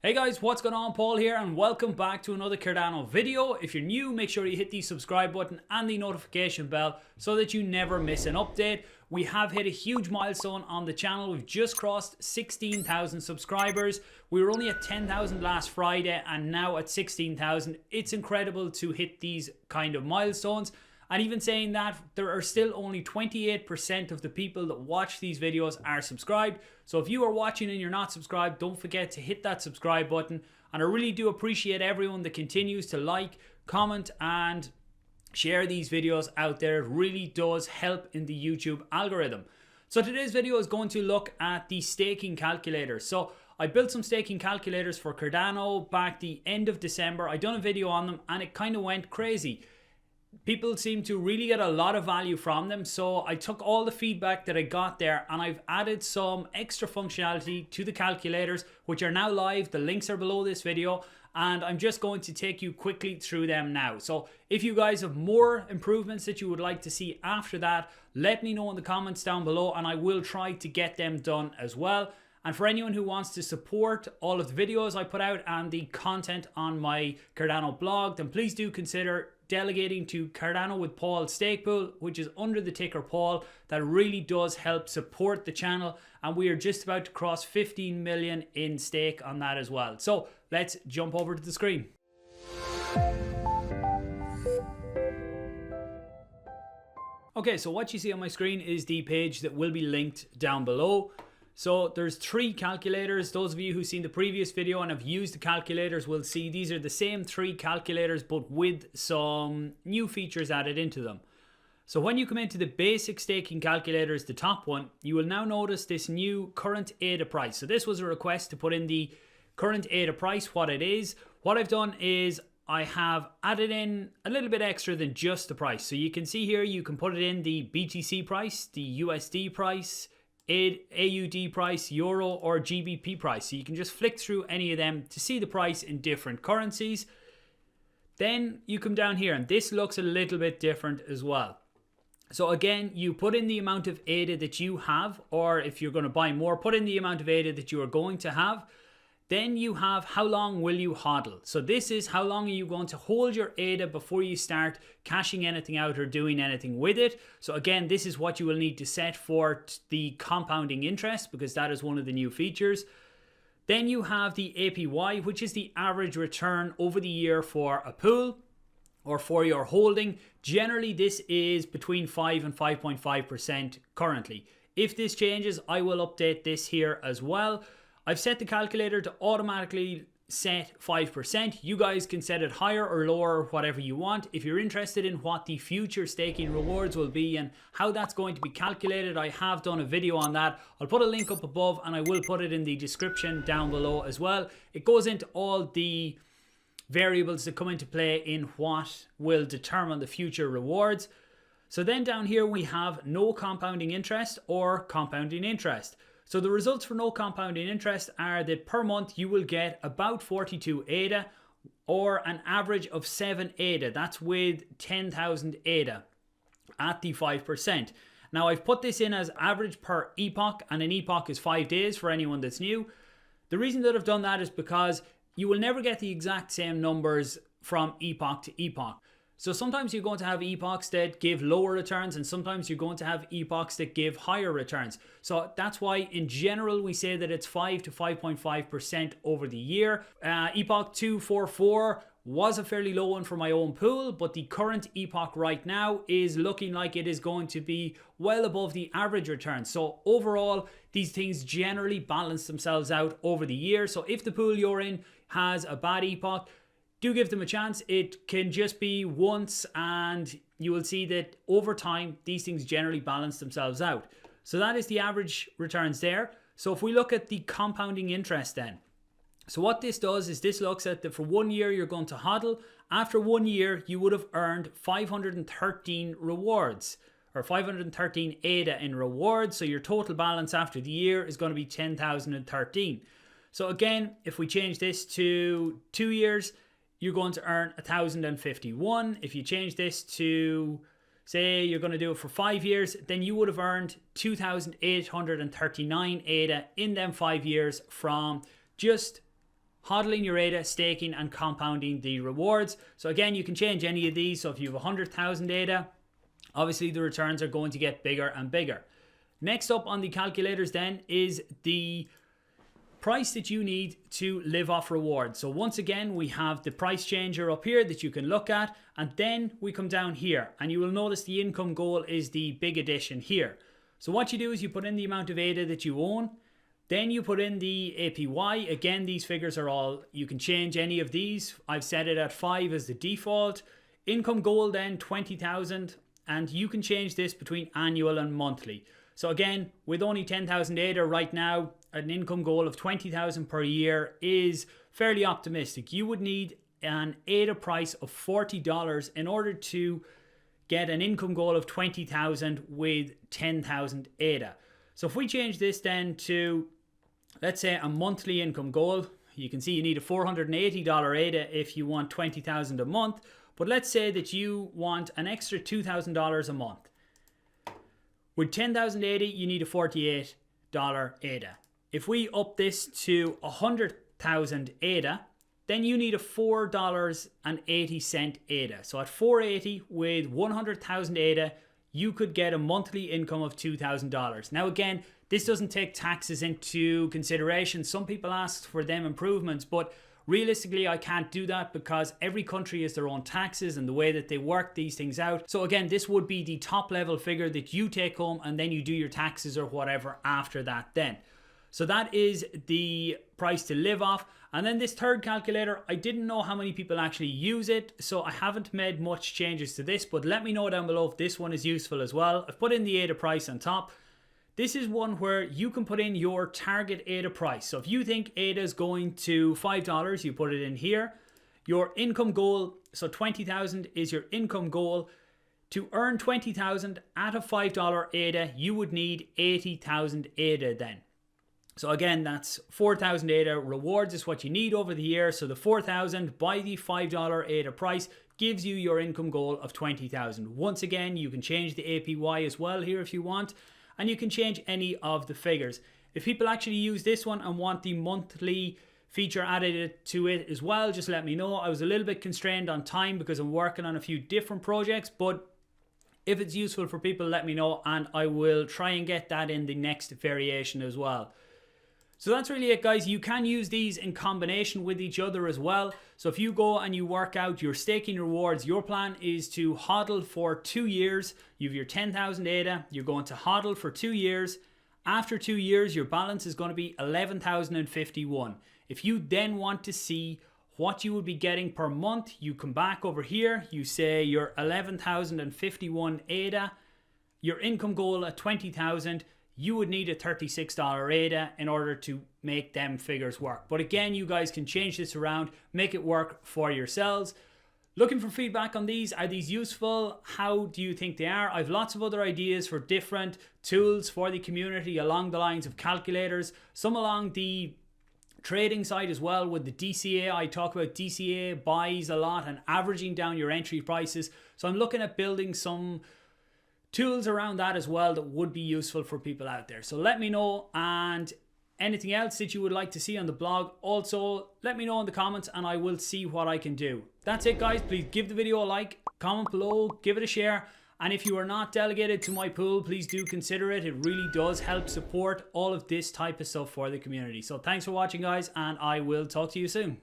Hey guys, what's going on? Paul here and welcome back to another Cardano video. If you're new, make sure you hit the subscribe button and the notification bell so that you never miss an update. We have hit a huge milestone on the channel. We've just crossed 16,000 subscribers. We were only at 10,000 last Friday and now at 16,000. It's incredible to hit these kind of milestones. And even saying that, there are still only 28% of the people that watch these videos are subscribed. So if you are watching and you're not subscribed, don't forget to hit that subscribe button. And I really do appreciate everyone that continues to like, comment, and share these videos out there. It really does help in the YouTube algorithm. So today's video is going to look at the staking calculators. So I built some staking calculators for Cardano back the end of December. I done a video on them and it kind of went crazy. People seem to really get a lot of value from them, so I took all the feedback that I got there and I've added some extra functionality to the calculators, which are now live. The links are below this video and I'm just going to take you quickly through them now. So if you guys have more improvements that you would like to see after that, let me know in the comments down below and I will try to get them done as well. And for anyone who wants to support all of the videos I put out and the content on my Cardano blog, then please do consider delegating to Cardano with Paul stake pool, which is under the ticker Paul. That really does help support the channel, and we are just about to cross 15 million in stake on that as well. So let's jump over to the screen. Okay, so what you see on my screen is the page that will be linked down below. So there's three calculators. Those of you who've seen the previous video and have used the calculators will see these are the same three calculators but with some new features added into them. So when you come into the basic staking calculators, the top one, you will now notice this new current ADA price. So this was a request to put in the current ADA price, what it is. What I've done is I have added in a little bit extra than just the price. So you can see here, you can put it in the BTC price, the USD price, AUD price, Euro, or GBP price. So you can just flick through any of them to see the price in different currencies. Then you come down here and this looks a little bit different as well. So again, you put in the amount of ADA that you have, or if you're going to buy more, put in the amount of ADA that you are going to have. Then you have how long will you hodl. So this is how long are you going to hold your ADA before you start cashing anything out or doing anything with it. So again, this is what you will need to set for the compounding interest, because that is one of the new features. Then you have the APY, which is the average return over the year for a pool or for your holding. Generally, this is between 5 and 5.5% currently. If this changes, I will update this here as well. I've set the calculator to automatically set 5%. You guys can set it higher or lower, whatever you want. If you're interested in what the future staking rewards will be and how that's going to be calculated, I have done a video on that. I'll put a link up above and I will put it in the description down below as well. It goes into all the variables that come into play in what will determine the future rewards. So then down here we have no compounding interest or compounding interest. So the results for no compounding interest are that per month you will get about 42 ADA or an average of 7 ADA. That's with 10,000 ADA at the 5%. Now I've put this in as average per epoch, and an epoch is 5 days for anyone that's new. The reason that I've done that is because you will never get the exact same numbers from epoch to epoch. So sometimes you're going to have epochs that give lower returns and sometimes you're going to have epochs that give higher returns. So that's why in general we say that it's 5 to 5.5% over the year. Epoch 244 was a fairly low one for my own pool, but the current epoch right now is looking like it is going to be well above the average return. So overall, these things generally balance themselves out over the year. So if the pool you're in has a bad epoch, do give them a chance. It can just be once and you will see that over time, these things generally balance themselves out. So that is the average returns there. So if we look at the compounding interest then. So what this does is this looks at that for 1 year, you're going to hodl. After 1 year, you would have earned 513 rewards or 513 ADA in rewards. So your total balance after the year is going to be 10,013. So again, if we change this to 2 years, you're going to earn 1,051. If you change this to, say, you're going to do it for 5 years, then you would have earned 2,839 ADA in them 5 years from just hodling your ADA, staking and compounding the rewards. So again, you can change any of these. So if you have 100,000 ADA, obviously the returns are going to get bigger and bigger. Next up on the calculators then is the price that you need to live off rewards. So once again, we have the price changer up here that you can look at, and then we come down here and you will notice the income goal is the big addition here. So what you do is you put in the amount of ADA that you own, then you put in the APY. Again, these figures are all, you can change any of these. I've set it at 5 as the default. Income goal then 20,000, and you can change this between annual and monthly. So again, with only 10,000 ADA right now, an income goal of 20,000 per year is fairly optimistic. You would need an ADA price of $40 in order to get an income goal of 20,000 with 10,000 ADA. So if we change this then to, let's say, a monthly income goal, you can see you need a $480 ADA if you want 20,000 a month. But let's say that you want an extra $2,000 a month. With 10,000 ADA, you need a $48 ADA. If we up this to 100,000 ADA, then you need a $4.80 ADA. So at 480 with 100,000 ADA, you could get a monthly income of $2,000. Now again, this doesn't take taxes into consideration. Some people ask for them improvements, but realistically, I can't do that because every country has their own taxes and the way that they work these things out. So again, this would be the top level figure that you take home, and then you do your taxes or whatever after that then. So that is the price to live off. And then this third calculator, I didn't know how many people actually use it, so I haven't made much changes to this, but let me know down below if this one is useful as well. I've put in the ADA price on top. This is one where you can put in your target ADA price. So if you think ADA is going to $5, you put it in here. Your income goal, so 20,000 is your income goal. To earn 20,000 at a $5 ADA, you would need 80,000 ADA then. So again, that's 4,000 ADA rewards is what you need over the year. So the 4,000 by the $5 ADA price gives you your income goal of 20,000. Once again, you can change the APY as well here if you want. And you can change any of the figures. If people actually use this one and want the monthly feature added to it as well, just let me know. I was a little bit constrained on time because I'm working on a few different projects, but if it's useful for people, let me know and I will try and get that in the next variation as well. So that's really it, guys. You can use these in combination with each other as well. So if you go and you work out your staking rewards, your plan is to hodl for 2 years. You have your 10,000 ADA. You're going to hodl for 2 years. After 2 years, your balance is going to be 11,051. If you then want to see what you would be getting per month, you come back over here. You say your 11,051 ADA, your income goal at 20,000. You would need a $36 ADA in order to make them figures work. But again, you guys can change this around, make it work for yourselves. Looking for feedback on these. Are these useful? How do you think they are? I have lots of other ideas for different tools for the community along the lines of calculators, some along the trading side as well with the DCA. I talk about DCA buys a lot and averaging down your entry prices. So I'm looking at building some tools around that as well that would be useful for people out there. So let me know, and anything else that you would like to see on the blog, also let me know in the comments and I will see what I can do. That's it, guys. Please give the video a like, comment below, give it a share, and if you are not delegated to my pool, please do consider it. It really does help support all of this type of stuff for the community. So thanks for watching, guys, and I will talk to you soon.